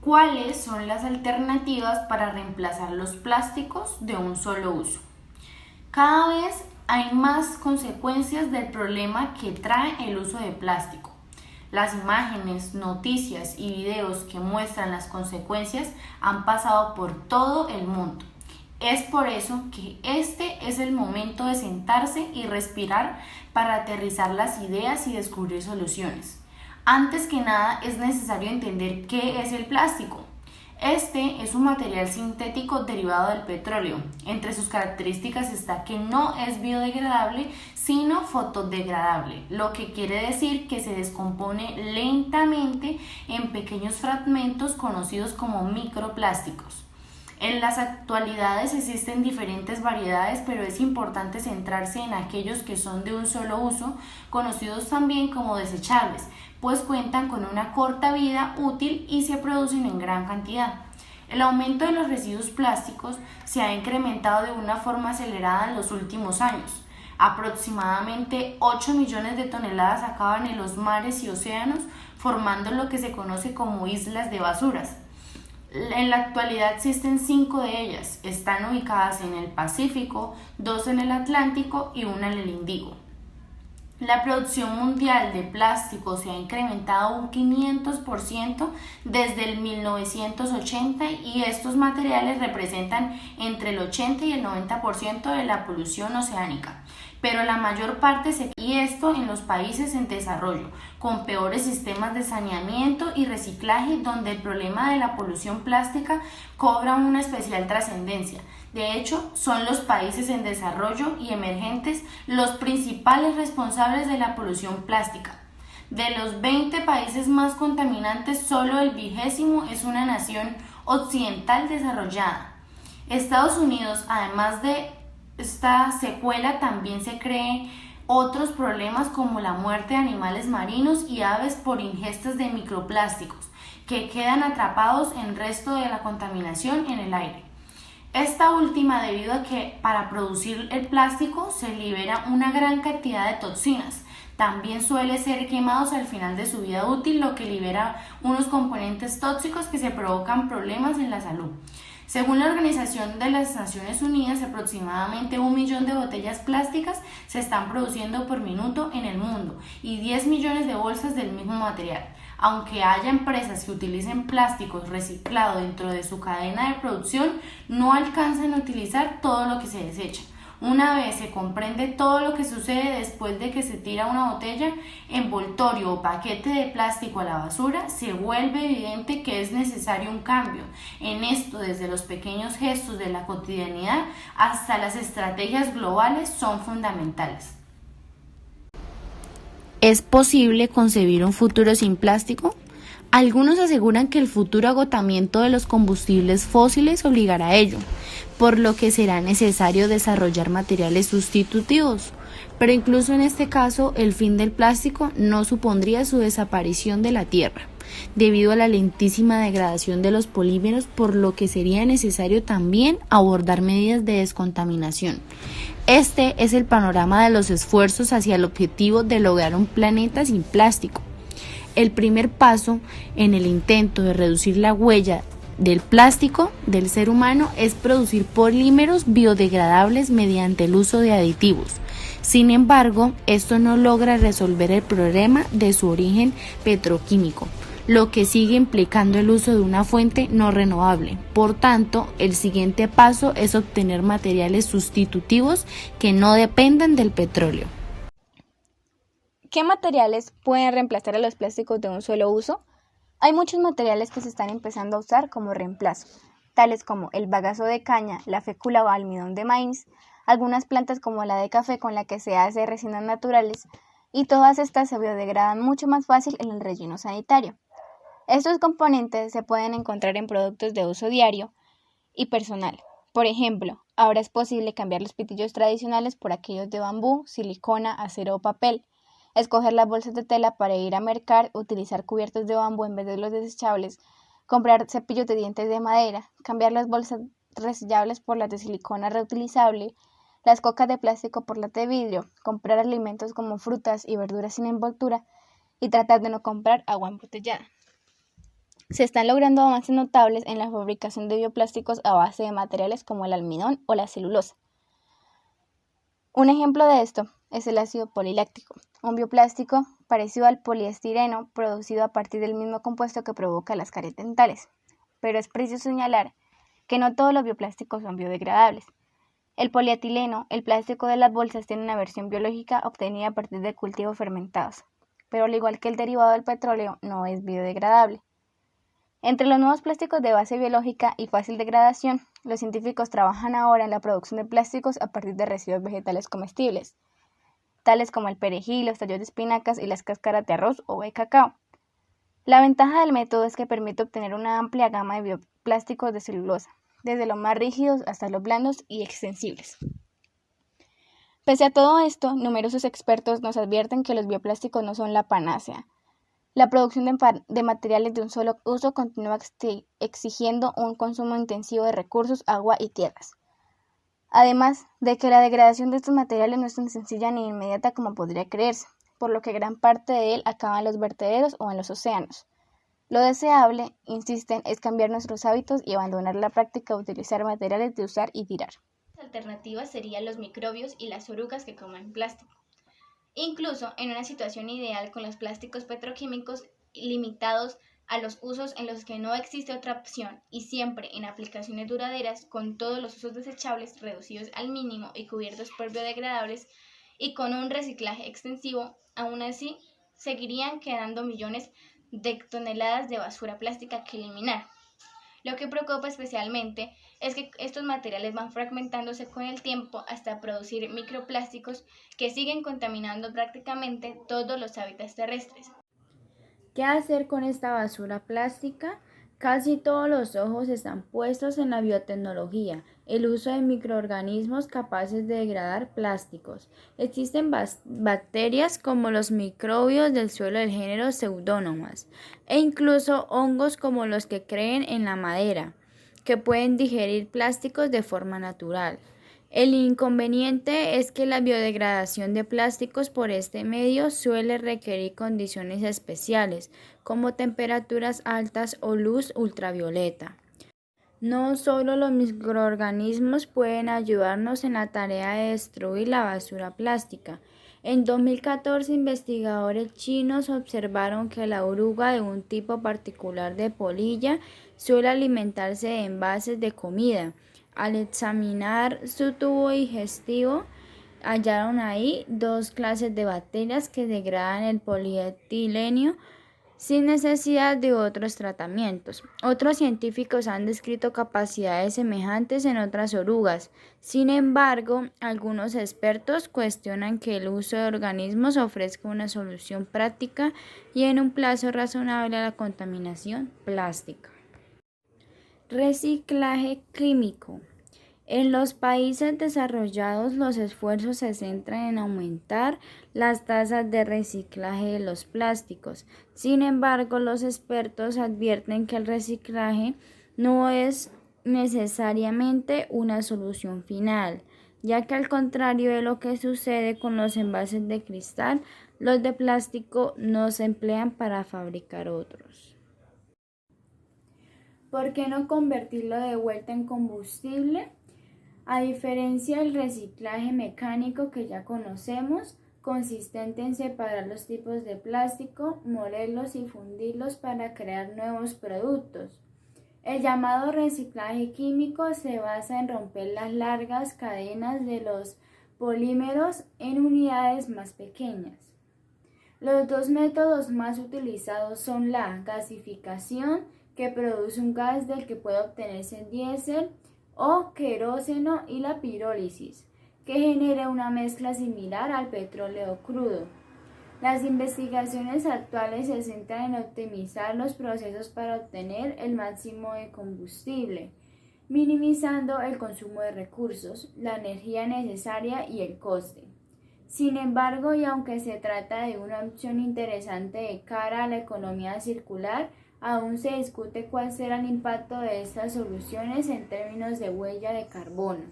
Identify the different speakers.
Speaker 1: ¿Cuáles son las alternativas para reemplazar los plásticos de un solo uso? Cada vez hay más consecuencias del problema que trae el uso de plástico. Las imágenes, noticias y videos que muestran las consecuencias han pasado por todo el mundo. Es por eso que este es el momento de sentarse y respirar para aterrizar las ideas y descubrir soluciones. Antes que nada, es necesario entender qué es el plástico. Este es un material sintético derivado del petróleo. Entre sus características está que no es biodegradable, sino fotodegradable, lo que quiere decir que se descompone lentamente en pequeños fragmentos conocidos como microplásticos. En las actualidades existen diferentes variedades, pero es importante centrarse en aquellos que son de un solo uso, conocidos también como desechables, pues cuentan con una corta vida útil y se producen en gran cantidad. El aumento de los residuos plásticos se ha incrementado de una forma acelerada en los últimos años. Aproximadamente 8 millones de toneladas acaban en los mares y océanos, formando lo que se conoce como islas de basuras. En la actualidad existen 5 de ellas, están ubicadas en el Pacífico, 2 en el Atlántico y una en el Índico. La producción mundial de plástico se ha incrementado un 500% desde el 1980 y estos materiales representan entre el 80 y el 90% de la polución oceánica, pero la mayor parte y esto en los países en desarrollo, con peores sistemas de saneamiento y reciclaje, donde el problema de la polución plástica cobra una especial trascendencia. De hecho, son los países en desarrollo y emergentes los principales responsables de la polución plástica. De los 20 países más contaminantes, solo el 20º es una nación occidental desarrollada. Estados Unidos, además de esta secuela, también se cree otros problemas como la muerte de animales marinos y aves por ingestas de microplásticos que quedan atrapados en el resto de la contaminación en el aire. Esta última debido a que para producir el plástico se libera una gran cantidad de toxinas. También suele ser quemados al final de su vida útil, lo que libera unos componentes tóxicos que se provocan problemas en la salud. Según la Organización de las Naciones Unidas, aproximadamente 1 millón de botellas plásticas se están produciendo por minuto en el mundo y 10 millones de bolsas del mismo material. Aunque haya empresas que utilicen plásticos reciclados dentro de su cadena de producción, no alcanzan a utilizar todo lo que se desecha. Una vez se comprende todo lo que sucede después de que se tira una botella, envoltorio o paquete de plástico a la basura, se vuelve evidente que es necesario un cambio. En esto, desde los pequeños gestos de la cotidianidad hasta las estrategias globales son fundamentales.
Speaker 2: ¿Es posible concebir un futuro sin plástico? Algunos aseguran que el futuro agotamiento de los combustibles fósiles obligará a ello, por lo que será necesario desarrollar materiales sustitutivos. Pero incluso en este caso, el fin del plástico no supondría su desaparición de la Tierra, debido a la lentísima degradación de los polímeros, por lo que sería necesario también abordar medidas de descontaminación. Este es el panorama de los esfuerzos hacia el objetivo de lograr un planeta sin plástico. El primer paso en el intento de reducir la huella del plástico del ser humano es producir polímeros biodegradables mediante el uso de aditivos. Sin embargo, esto no logra resolver el problema de su origen petroquímico, lo que sigue implicando el uso de una fuente no renovable. Por tanto, el siguiente paso es obtener materiales sustitutivos que no dependan del petróleo.
Speaker 3: ¿Qué materiales pueden reemplazar a los plásticos de un solo uso? Hay muchos materiales que se están empezando a usar como reemplazo, tales como el bagazo de caña, la fécula o almidón de maíz, algunas plantas como la de café con la que se hace resinas naturales, y todas estas se biodegradan mucho más fácil en el relleno sanitario. Estos componentes se pueden encontrar en productos de uso diario y personal. Por ejemplo, ahora es posible cambiar los pitillos tradicionales por aquellos de bambú, silicona, acero o papel, escoger las bolsas de tela para ir a mercar, utilizar cubiertos de bambú en vez de los desechables, comprar cepillos de dientes de madera, cambiar las bolsas resellables por las de silicona reutilizable, las cocas de plástico por las de vidrio, comprar alimentos como frutas y verduras sin envoltura y tratar de no comprar agua embotellada. Se están logrando avances notables en la fabricación de bioplásticos a base de materiales como el almidón o la celulosa. Un ejemplo de esto es el ácido poliláctico, un bioplástico parecido al poliestireno producido a partir del mismo compuesto que provoca las caries dentales. Pero es preciso señalar que no todos los bioplásticos son biodegradables. El polietileno, el plástico de las bolsas, tiene una versión biológica obtenida a partir de cultivos fermentados, pero al igual que el derivado del petróleo, no es biodegradable. Entre los nuevos plásticos de base biológica y fácil degradación, los científicos trabajan ahora en la producción de plásticos a partir de residuos vegetales comestibles, tales como el perejil, los tallos de espinacas y las cáscaras de arroz o de cacao. La ventaja del método es que permite obtener una amplia gama de bioplásticos de celulosa, desde los más rígidos hasta los blandos y extensibles. Pese a todo esto, numerosos expertos nos advierten que los bioplásticos no son la panacea. La producción de materiales de un solo uso continúa exigiendo un consumo intensivo de recursos, agua y tierras. Además de que la degradación de estos materiales no es tan sencilla ni inmediata como podría creerse, por lo que gran parte de él acaba en los vertederos o en los océanos. Lo deseable, insisten, es cambiar nuestros hábitos y abandonar la práctica de utilizar materiales de usar y tirar.
Speaker 4: Las alternativas serían los microbios y las orugas que comen plástico. Incluso en una situación ideal con los plásticos petroquímicos limitados a los usos en los que no existe otra opción y siempre en aplicaciones duraderas con todos los usos desechables reducidos al mínimo y cubiertos por biodegradables y con un reciclaje extensivo, aún así seguirían quedando millones de toneladas de basura plástica que eliminar. Lo que preocupa especialmente es que estos materiales van fragmentándose con el tiempo hasta producir microplásticos que siguen contaminando prácticamente todos los hábitats terrestres.
Speaker 2: ¿Qué hacer con esta basura plástica? Casi todos los ojos están puestos en la biotecnología, el uso de microorganismos capaces de degradar plásticos. Existen bacterias como los microbios del suelo del género Pseudomonas e incluso hongos como los que crecen en la madera, que pueden digerir plásticos de forma natural. El inconveniente es que la biodegradación de plásticos por este medio suele requerir condiciones especiales, como temperaturas altas o luz ultravioleta. No solo los microorganismos pueden ayudarnos en la tarea de destruir la basura plástica. En 2014, investigadores chinos observaron que la oruga de un tipo particular de polilla suele alimentarse de envases de comida. Al examinar su tubo digestivo, hallaron ahí dos clases de bacterias que degradan el polietileno sin necesidad de otros tratamientos. Otros científicos han descrito capacidades semejantes en otras orugas. Sin embargo, algunos expertos cuestionan que el uso de organismos ofrezca una solución práctica y en un plazo razonable a la contaminación plástica. Reciclaje químico. En los países desarrollados, los esfuerzos se centran en aumentar las tasas de reciclaje de los plásticos. Sin embargo, los expertos advierten que el reciclaje no es necesariamente una solución final, ya que al contrario de lo que sucede con los envases de cristal, los de plástico no se emplean para fabricar otros. ¿Por qué no convertirlo de vuelta en combustible? A diferencia del reciclaje mecánico que ya conocemos, consistente en separar los tipos de plástico, molerlos y fundirlos para crear nuevos productos. El llamado reciclaje químico se basa en romper las largas cadenas de los polímeros en unidades más pequeñas. Los dos métodos más utilizados son la gasificación, que produce un gas del que puede obtenerse diésel o queróseno, y la pirólisis, que genera una mezcla similar al petróleo crudo. Las investigaciones actuales se centran en optimizar los procesos para obtener el máximo de combustible, minimizando el consumo de recursos, la energía necesaria y el coste. Sin embargo, y aunque se trata de una opción interesante de cara a la economía circular, aún se discute cuál será el impacto de estas soluciones en términos de huella de carbono.